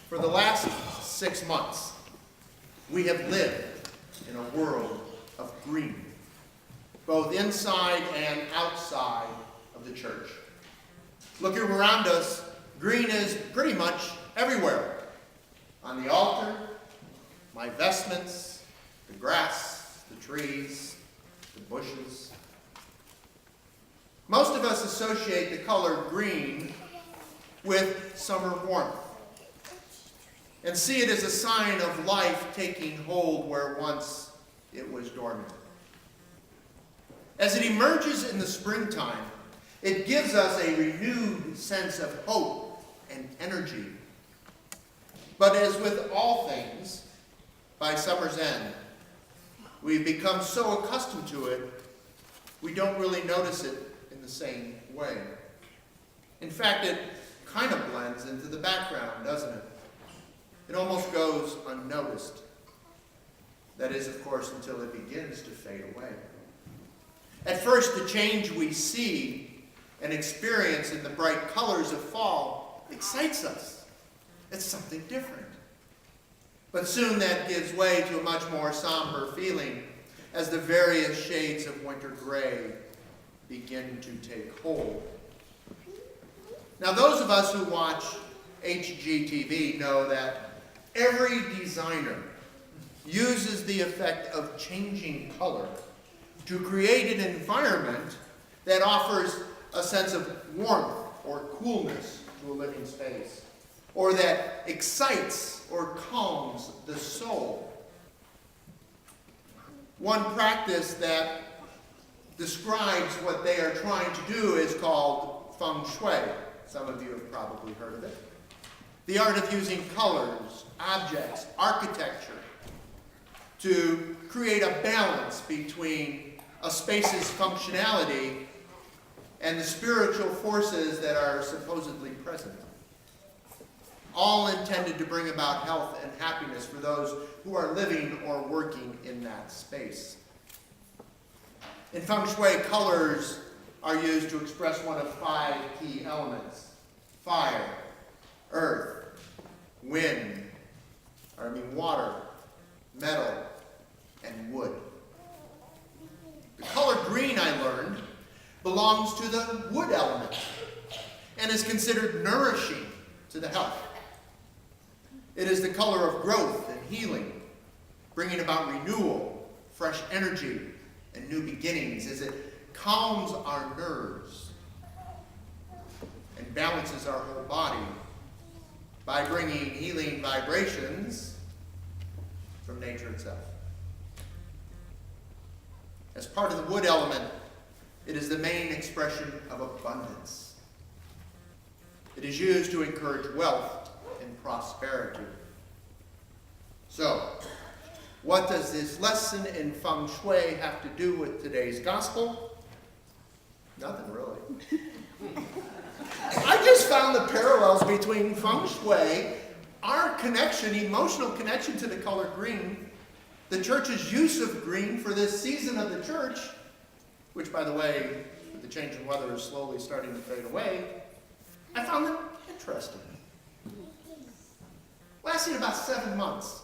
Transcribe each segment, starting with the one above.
For the last 6 months, we have lived in a world of green, both inside and outside of the church. Looking around us, green is pretty much everywhere. On the altar, my vestments, the grass, the trees, the bushes. Most of us associate the color green with summer warmth and see it as a sign of life taking hold where once it was dormant. As it emerges in the springtime, it gives us a renewed sense of hope and energy. But as with all things, by summer's end, we've become so accustomed to it, we don't really notice it in the same way. In fact, it kind of blends into the background, doesn't it? It almost goes unnoticed. That is, of course, until it begins to fade away. At first, the change we see and experience in the bright colors of fall excites us. It's something different. But soon that gives way to a much more somber feeling as the various shades of winter gray begin to take hold. Now, those of us who watch HGTV know that every designer uses the effect of changing color to create an environment that offers a sense of warmth or coolness to a living space, or that excites or calms the soul. One practice that describes what they are trying to do is called fung shui. Some of you have probably heard of it. The art of using colors, objects, architecture to create a balance between a space's functionality and the spiritual forces that are supposedly present. All intended to bring about health and happiness for those who are living or working in that space. In feng shui, colors are used to express one of 5 key elements: fire, earth, water, metal, and wood. The color green, I learned, belongs to the wood element and is considered nourishing to the health. It is the color of growth and healing, bringing about renewal, fresh energy, and new beginnings as it calms our nerves and balances our whole body by bringing healing vibrations from nature itself. As part of the wood element, it is the main expression of abundance. It is used to encourage wealth and prosperity. So, what does this lesson in feng shui have to do with today's gospel? Nothing really. I just found the parallels between feng shui, our connection, emotional connection to the color green, the church's use of green for this season of the church, which, by the way, with the change in weather is slowly starting to fade away. I found them interesting. Lasting about 7 months.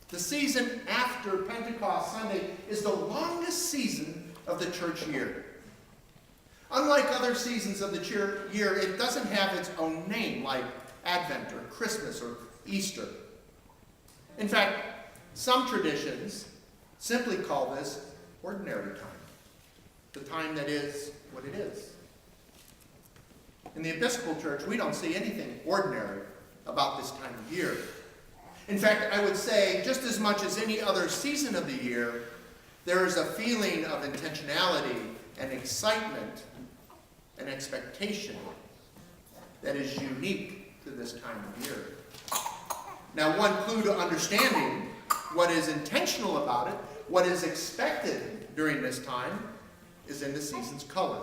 The season after Pentecost Sunday is the longest season of the church year. Unlike other seasons of the year, it doesn't have its own name, like Advent or Christmas or Easter. In fact, some traditions simply call this ordinary time, the time that is what it is. In the Episcopal Church, we don't see anything ordinary about this time of year. In fact, I would say just as much as any other season of the year, there is a feeling of intentionality and excitement and expectation that is unique to this time of year. Now, one clue to understanding what is intentional about it, what is expected during this time, is in the season's color,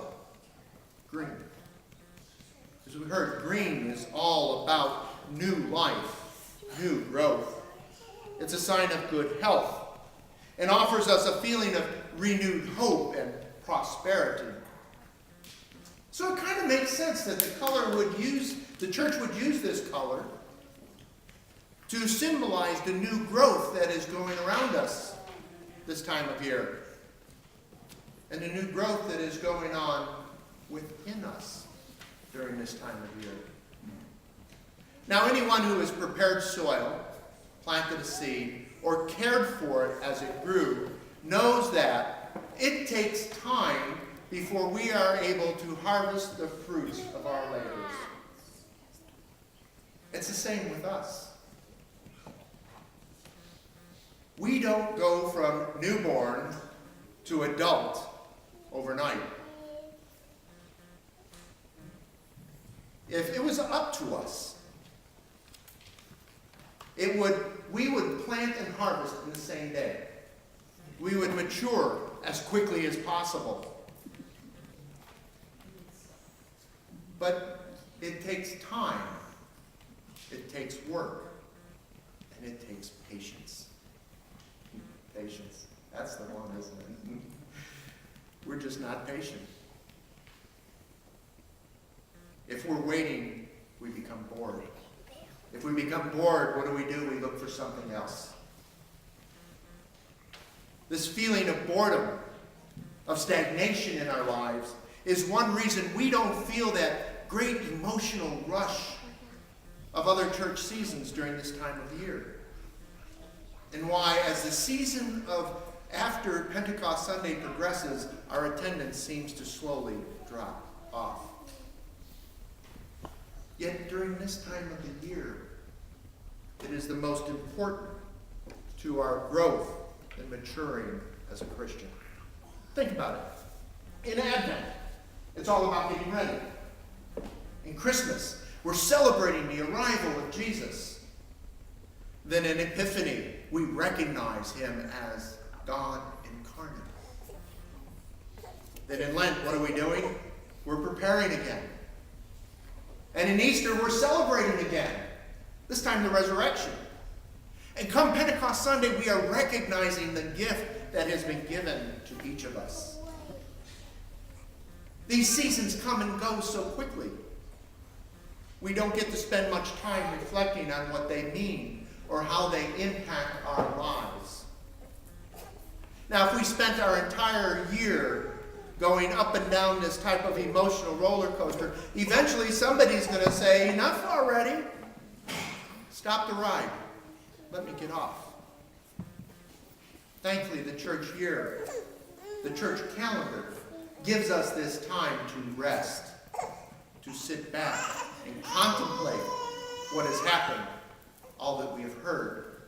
green. As we heard, green is all about new life, new growth. It's a sign of good health and offers us a feeling of renewed hope and prosperity. So it kind of makes sense that the church would use this color to symbolize the new growth that is going around us this time of year, and the new growth that is going on within us during this time of year. Now, anyone who has prepared soil, planted a seed, or cared for it as it grew knows that it takes time before we are able to harvest the fruits of our labors. It's the same with us. We don't go from newborn to adult overnight. If it was up to us, we would plant and harvest in the same day. We would mature as quickly as possible. But it takes time, it takes work, and it takes patience. Patience. That's the one, isn't it? We're just not patient. If we're waiting, we become bored. If we become bored, what do? We look for something else. This feeling of boredom, of stagnation in our lives, is one reason we don't feel that great emotional rush of other church seasons during this time of year. And why, as the season of after Pentecost Sunday progresses, our attendance seems to slowly drop off. Yet during this time of the year, it is the most important to our growth and maturing as a Christian. Think about it. In Advent, it's all about getting ready. In Christmas, we're celebrating the arrival of Jesus. Then in Epiphany, we recognize him as God incarnate. Then in Lent, what are we doing? We're preparing again. And in Easter, we're celebrating again. This time the resurrection. And come Pentecost Sunday, we are recognizing the gift that has been given to each of us. These seasons come and go so quickly. We don't get to spend much time reflecting on what they mean or how they impact our lives. Now, if we spent our entire year going up and down this type of emotional roller coaster, eventually somebody's going to say, enough already. Stop the ride. Let me get off. Thankfully, the church year, the church calendar, gives us this time to rest, to sit back and contemplate what has happened, all that we have heard,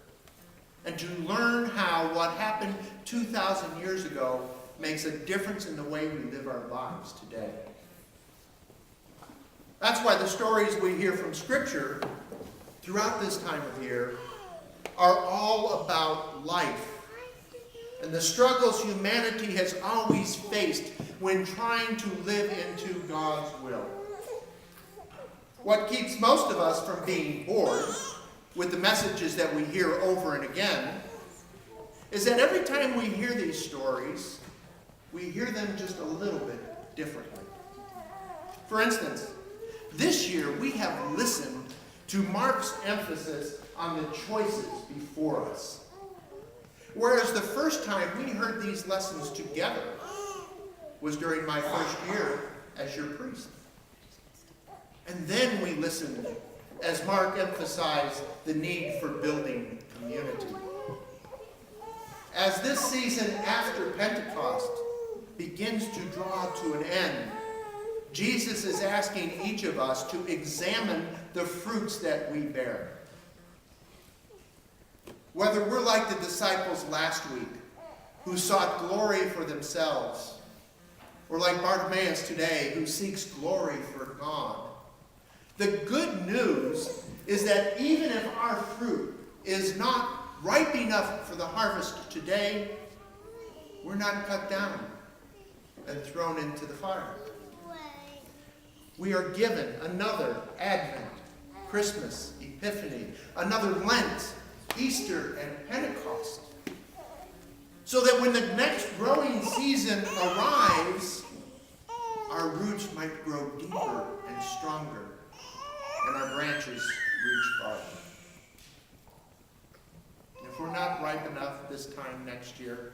and to learn how what happened 2,000 years ago makes a difference in the way we live our lives today. That's why the stories we hear from Scripture throughout this time of year are all about life and the struggles humanity has always faced when trying to live into God's will. What keeps most of us from being bored with the messages that we hear over and again is that every time we hear these stories, we hear them just a little bit differently. For instance, this year we have listened to Mark's emphasis on the choices before us. Whereas the first time we heard these lessons together was during my first year as your priest. And then we listened as Mark emphasized the need for building community. As this season after Pentecost begins to draw to an end, Jesus is asking each of us to examine the fruits that we bear. Whether we're like the disciples last week, who sought glory for themselves, or like Bartimaeus today, who seeks glory for God, the good news is that even if our fruit is not ripe enough for the harvest today, we're not cut down and thrown into the fire. We are given another Advent, Christmas, Epiphany, another Lent, Easter, and Pentecost, so that when the next growing season arrives, our roots might grow deeper and stronger, and our branches reach farther. this time next year,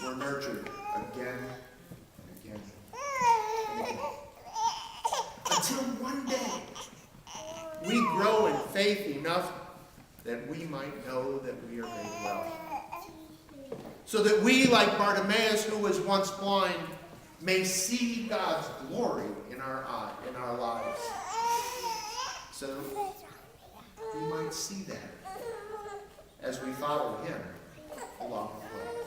we're nurtured again and again and again. Until one day, we grow in faith enough that we might know that we are made well. So that we, like Bartimaeus, who was once blind, may see God's glory in our lives. So we might see that as we follow him along the way.